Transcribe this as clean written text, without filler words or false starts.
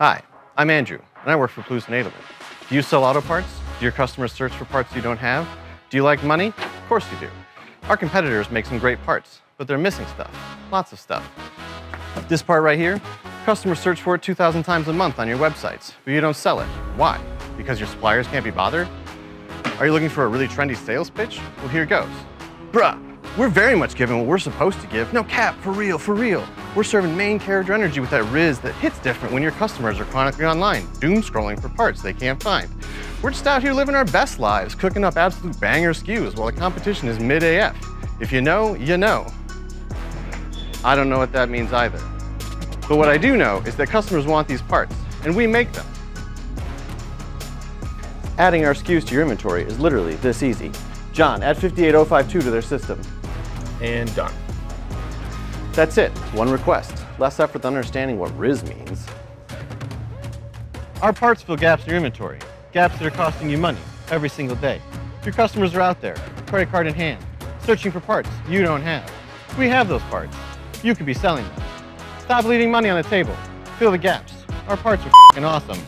Hi, I'm Andrew, and I work for Plews Edelmann. Do you sell auto parts? Do your customers search for parts you don't have? Do you like money? Of course you do. Our competitors make some great parts, but they're missing stuff. Lots of stuff. This part right here, customers search for it 2,000 times a month on your websites, but you don't sell it. Why? Because your suppliers can't be bothered? Are you looking for a really trendy sales pitch? Well, here goes. Bruh, we're very much giving what we're supposed to give. No cap, for real, for real. We're serving main character energy with that riz that hits different when your customers are chronically online, doom scrolling for parts they can't find. We're just out here living our best lives, cooking up absolute banger SKUs while the competition is mid AF. If you know, you know. I don't know what that means either. But what I do know is that customers want these parts, and we make them. Adding our SKUs to your inventory is literally this easy. John, add 58052 to their system. And done. That's it, it's one request. Less effort than understanding what riz means. Our parts fill gaps in your inventory, gaps that are costing you money every single day. Your customers are out there, credit card in hand, searching for parts you don't have. We have those parts. You could be selling them. Stop leaving money on the table. Fill the gaps. Our parts are f***ing awesome.